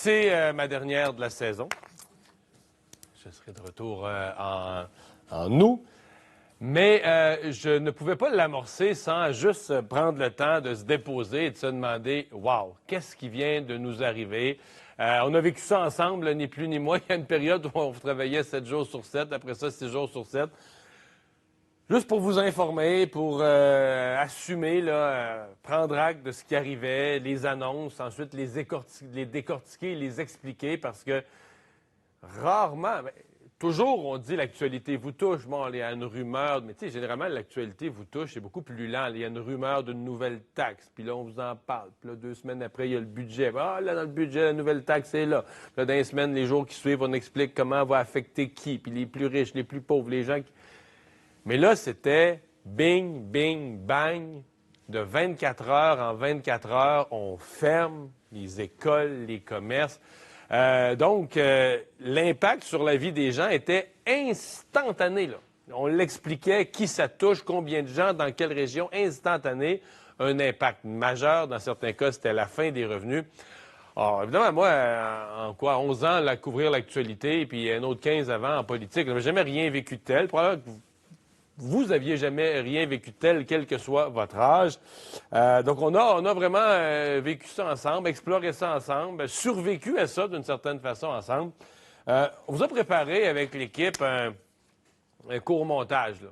C'est ma dernière de la saison. Je serai de retour en août. Mais je ne pouvais pas l'amorcer sans juste prendre le temps de se déposer et de se demander « Wow, qu'est-ce qui vient de nous arriver? » On a vécu ça ensemble, ni plus ni moins. Il y a une période où on travaillait 7 jours sur 7, après ça 6 jours sur 7. Juste pour vous informer, pour assumer, prendre acte de ce qui arrivait, les annonces, ensuite les décortiquer, les expliquer, parce que rarement, toujours on dit l'actualité vous touche. Bon, il y a une rumeur, mais tu sais, généralement, l'actualité vous touche, c'est beaucoup plus lent. Il y a une rumeur d'une nouvelle taxe, puis là, on vous en parle. Puis là, 2 semaines après, il y a le budget. Ah, là, dans le budget, la nouvelle taxe est là. Puis là, dans les semaines, les jours qui suivent, on explique comment elle va affecter qui, puis les plus riches, les plus pauvres, les gens qui... Mais là, c'était bing, bing, bang. De 24 heures en 24 heures, on ferme les écoles, les commerces. Donc, l'impact sur la vie des gens était instantané, là. On l'expliquait, qui ça touche, combien de gens, dans quelle région, instantané. Un impact majeur. Dans certains cas, c'était la fin des revenus. Alors, évidemment, moi, en 11 ans, à couvrir l'actualité, puis un autre 15 avant en politique, je n'avais jamais rien vécu de tel. Probablement que vous aviez jamais rien vécu de tel, quel que soit votre âge. Donc, on a vraiment vécu ça ensemble, exploré ça ensemble, survécu à ça d'une certaine façon ensemble. On vous a préparé avec l'équipe un court montage, là.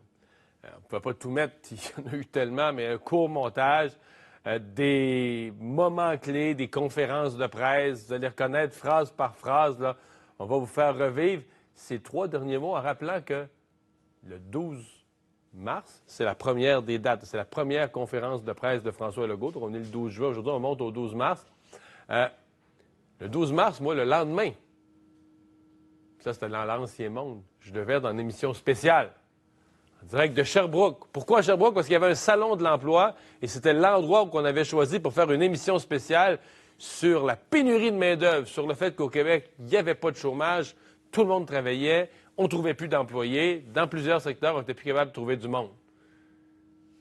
On ne pouvait pas tout mettre, il y en a eu tellement, mais un court montage, des moments clés, des conférences de presse. Vous allez reconnaître phrase par phrase, là. On va vous faire revivre ces 3 derniers mots en rappelant que le 12 mars, c'est la première des dates. C'est la première conférence de presse de François Legault. Donc, on est le 12 juin. Aujourd'hui, on monte au 12 mars. Le 12 mars, moi, le lendemain, ça, c'était dans l'Ancien Monde, je devais être dans une émission spéciale, en direct de Sherbrooke. Pourquoi Sherbrooke? Parce qu'il y avait un salon de l'emploi et c'était l'endroit qu'on avait choisi pour faire une émission spéciale sur la pénurie de main-d'œuvre, sur le fait qu'au Québec, il n'y avait pas de chômage, tout le monde travaillait. On ne trouvait plus d'employés. Dans plusieurs secteurs, on n'était plus capable de trouver du monde.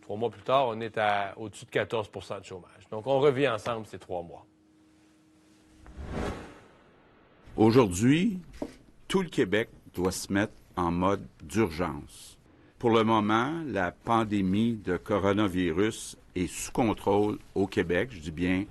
3 mois plus tard, on est au-dessus de 14 % de chômage. Donc, on revit ensemble ces 3 mois. Aujourd'hui, tout le Québec doit se mettre en mode d'urgence. Pour le moment, la pandémie de coronavirus est sous contrôle au Québec, je dis bien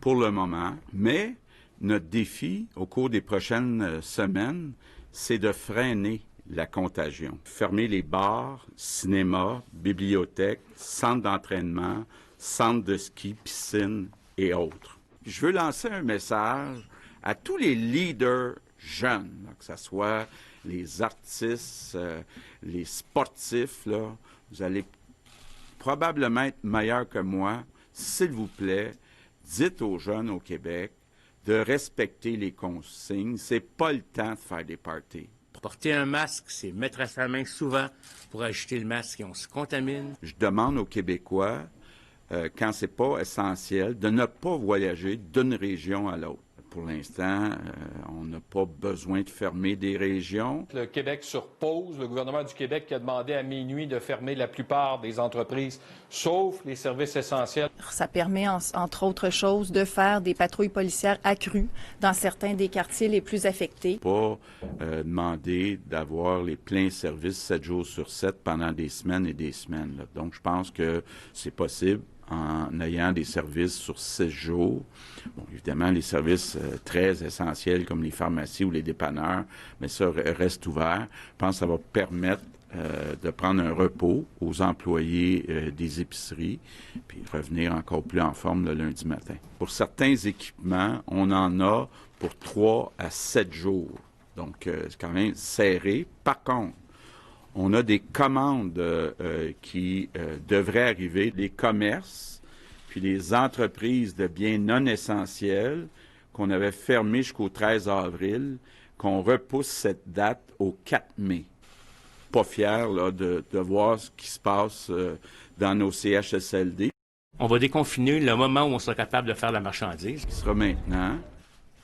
pour le moment, mais notre défi au cours des prochaines semaines, c'est de freiner la contagion. Fermer les bars, cinémas, bibliothèques, centres d'entraînement, centres de ski, piscines et autres. Je veux lancer un message à tous les leaders jeunes, là, que ce soit les artistes, les sportifs, là. Vous allez probablement être meilleurs que moi. S'il vous plaît, dites aux jeunes au Québec de respecter les consignes. C'est pas le temps de faire des parties. Porter un masque, c'est mettre à sa main souvent pour ajouter le masque et on se contamine. Je demande aux Québécois, quand c'est pas essentiel, de ne pas voyager d'une région à l'autre. Pour l'instant, on n'a pas besoin de fermer des régions. Le Québec sur pause, le gouvernement du Québec qui a demandé à minuit de fermer la plupart des entreprises, sauf les services essentiels. Ça permet, entre autres choses, de faire des patrouilles policières accrues dans certains des quartiers les plus affectés. Pas demander d'avoir les pleins services 7 jours sur 7 pendant des semaines et des semaines, là. Donc, je pense que c'est possible en ayant des services sur 6 jours. Bon, évidemment, les services très essentiels comme les pharmacies ou les dépanneurs, mais ça reste ouvert. Je pense que ça va permettre de prendre un repos aux employés des épiceries, puis revenir encore plus en forme le lundi matin. Pour certains équipements, on en a pour 3 à 7 jours. Donc, c'est quand même serré. Par contre, on a des commandes qui devraient arriver. Les commerces, puis les entreprises de biens non essentiels qu'on avait fermées jusqu'au 13 avril, qu'on repousse cette date au 4 mai. Pas fier là, de voir ce qui se passe dans nos CHSLD. On va déconfiner le moment où on sera capable de faire la marchandise. Qui sera maintenant,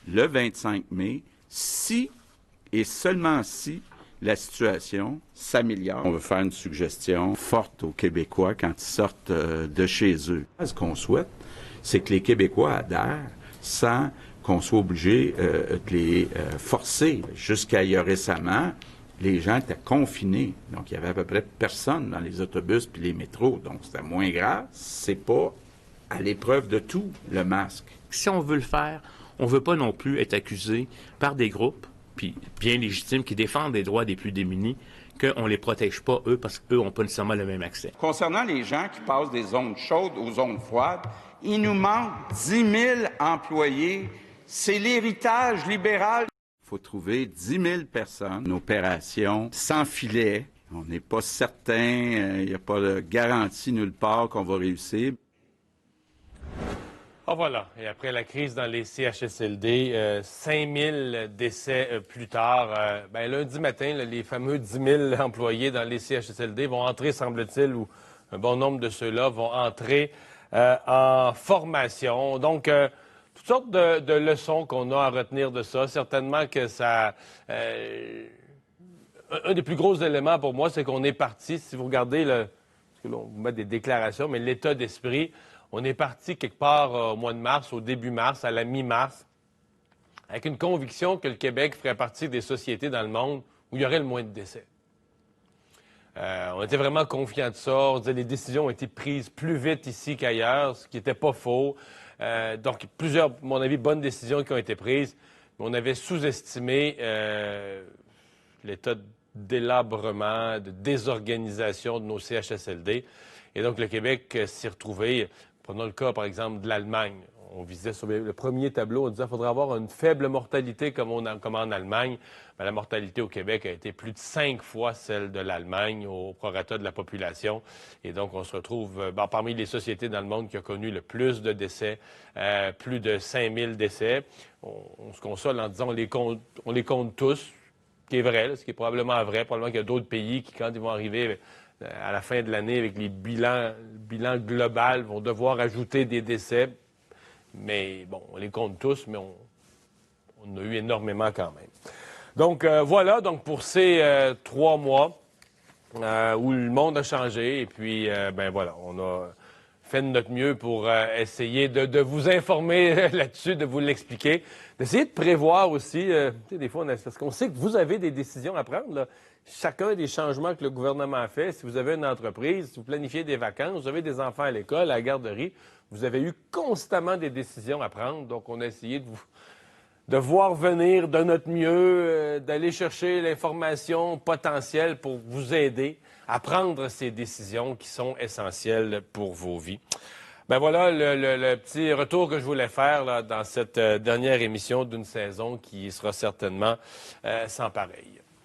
le 25 mai, si et seulement si la situation s'améliore. On veut faire une suggestion forte aux Québécois quand ils sortent de chez eux. Ce qu'on souhaite, c'est que les Québécois adhèrent sans qu'on soit obligé de les forcer. Jusqu'à il y a récemment, les gens étaient confinés. Donc, il y avait à peu près personne dans les autobus puis les métros. Donc, c'était moins grave. C'est pas à l'épreuve de tout, le masque. Si on veut le faire, on ne veut pas non plus être accusé par des groupes, puis bien légitimes, qui défendent les droits des plus démunis, qu'on ne les protège pas, eux, parce qu'eux n'ont pas nécessairement le même accès. Concernant les gens qui passent des zones chaudes aux zones froides, il nous manque 10 000 employés. C'est l'héritage libéral. Il faut trouver 10 000 personnes, une opération sans filet. On n'est pas certain, il n'y a pas de garantie nulle part qu'on va réussir. Ah voilà, et après la crise dans les CHSLD, 5000 décès plus tard, lundi matin, les fameux 10 000 employés dans les CHSLD vont entrer, semble-t-il, ou un bon nombre de ceux-là vont entrer en formation. Donc, toutes sortes de leçons qu'on a à retenir de ça. Certainement que ça... un des plus gros éléments pour moi, c'est qu'on est parti, si vous regardez, parce que là, on vous met des déclarations, mais l'état d'esprit, on est parti quelque part au mois de mars, au début mars, à la mi-mars, avec une conviction que le Québec ferait partie des sociétés dans le monde où il y aurait le moins de décès. On était vraiment confiants de ça. On disait que les décisions ont été prises plus vite ici qu'ailleurs, ce qui n'était pas faux. Donc, plusieurs, à mon avis, bonnes décisions qui ont été prises. Mais on avait sous-estimé l'état de délabrement, de désorganisation de nos CHSLD. Et donc, le Québec s'y retrouvait. Prenons le cas, par exemple, de l'Allemagne. On visait sur le premier tableau, on disait qu'il faudrait avoir une faible mortalité comme en Allemagne. Mais la mortalité au Québec a été plus de 5 fois celle de l'Allemagne au prorata de la population. Et donc, on se retrouve parmi les sociétés dans le monde qui a connu le plus de décès, plus de 5000 décès. On se console en disant on les compte tous, ce qui est vrai, ce qui est probablement vrai. Probablement qu'il y a d'autres pays qui, quand ils vont arriver à la fin de l'année avec les bilans global, vont devoir ajouter des décès. Mais bon, on les compte tous, mais on en a eu énormément quand même. Donc voilà, donc pour ces 3 mois où le monde a changé, et puis voilà, on a fait de notre mieux pour essayer de vous informer là-dessus, de vous l'expliquer, d'essayer de prévoir aussi, des fois, parce qu'on sait que vous avez des décisions à prendre, là. Chacun des changements que le gouvernement a fait, si vous avez une entreprise, si vous planifiez des vacances, vous avez des enfants à l'école, à la garderie, vous avez eu constamment des décisions à prendre. Donc, on a essayé de voir venir de notre mieux, d'aller chercher l'information potentielle pour vous aider à prendre ces décisions qui sont essentielles pour vos vies. Ben voilà le petit retour que je voulais faire là, dans cette dernière émission d'une saison qui sera certainement sans pareil.